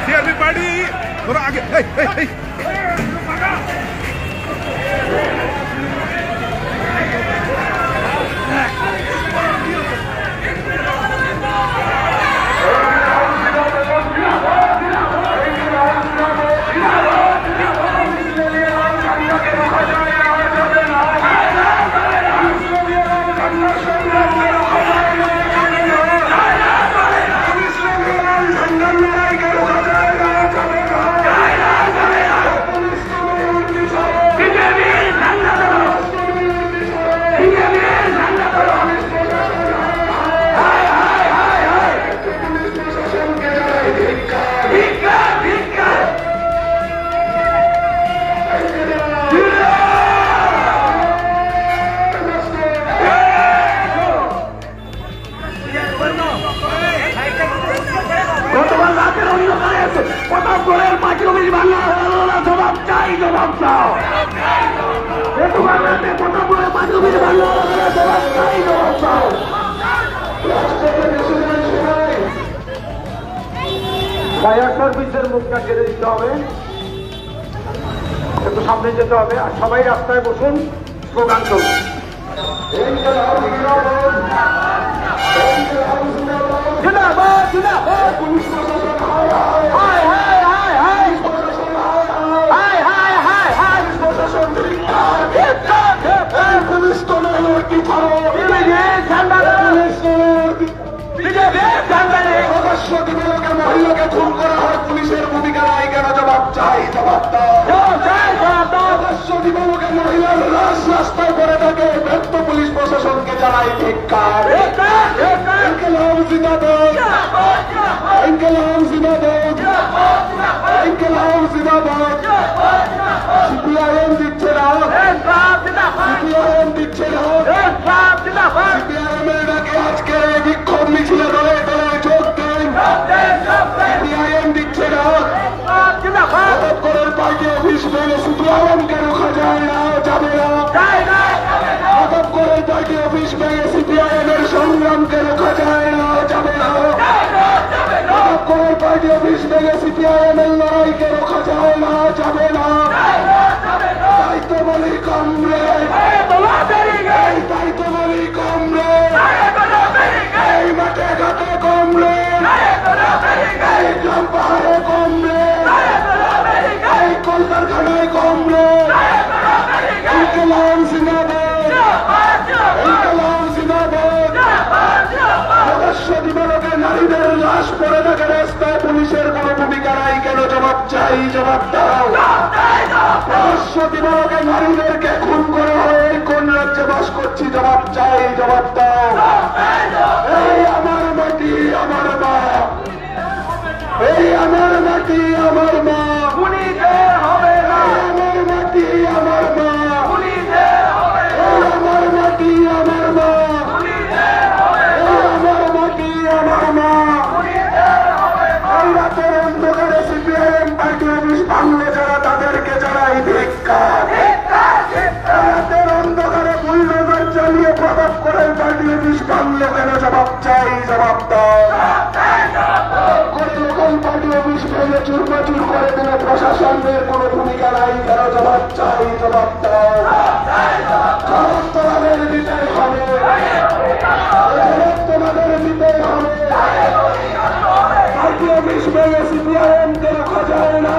CRP party তোরা আগে fire সার্ভিসের মুখটা কেড়ে দিতে হবে, একটু সামনে যেতে হবে, আর সবাই রাস্তায় বসুন, স্লোগান চলবে। মহিলাকে খুন করা হয়, পুলিশের ভূমিকা নাই কেন? জবাব চাই, জবাব দাও। মহিলার লাশ রাস্তায় পড়ে থাকে, ব্যর্থ পুলিশ প্রশাসনকে জানাই ধিক্কার। ইনকিলাব জিন্দাবাদ, ইনকিলাব জিন্দাবাদ, ইনকিলাব জিন্দাবাদ। সিপিআইএম দিচ্ছে না, সিপিআইএম দিচ্ছে না, সিপিআইএম এর ডাকে আজকে বিক্ষোভ মিছিলে দলে দলে যোগ দেন। সিপিআইএম দিচ্ছে না, পার্টি অফিস ভেঙে সিপিআইএমকে রোখা যায় না, যাবে না। পার্টি অফিস ভেঙে সিপিআইএম এর সংগ্রামকে রোখা যায় না, যাবে না। পার্টি অফিস ভেঙে সিপিআইএম এর লড়াইকে রোখা যায় না, যাবে না। তাই তো বলি কমরেড, তাই তো বলি কমরেড, এই মাঠে ঘাটে কমরেড, এই গ্রাম পাহাড়ে কমরেড, এই কলকারখানায় কমরেড। ইনকিলাব জিন্দাবাদ, ইনকিলাব জিন্দাবাদ। প্রকাশ্য দিবালোকে নারীদের লাশ পড়ে থাকে রাস্তায়, পুলিশের কোন ভূমিকা নাই কেন? জবাব চাই, জবাব দাও। প্রকাশ্য দিবালোকে নারীদেরকে খুন করা হয়, কোন রাজ্যে বাস করছি? জবাব চাই, জবাব দাও। এই আমার মাটি আমার মা, এই আমার মাটি আমার মা, হবে না। আমার মাটি আমার মা, আমার মাটি আমার মা, আমার মাটি আমার মা। রাতের অন্ধকারে সিপিআইএম পার্টি অফিস ভাঙলে যারা, তাদেরকে জানাই ধিক্কার। রাতের অন্ধকারে বুলডোজার চালিয়ে প্রভাব করে পার্টি অফিস ভাঙলে কেন? জবাব চাই, জবাব দাও। লোকাল পার্টি অফিস ভেঙে চুরমাচুর করে দিলে প্রশাসনের কোনো ভূমিকা নাই কেন? জবাব চাই, জবাব দাও। খবর তোমাদের দিতেই হবে, তোমাদের দিতেই হবে। পার্টি অফিস ভেঙে সিপিআইএমকে রোখা যায় না,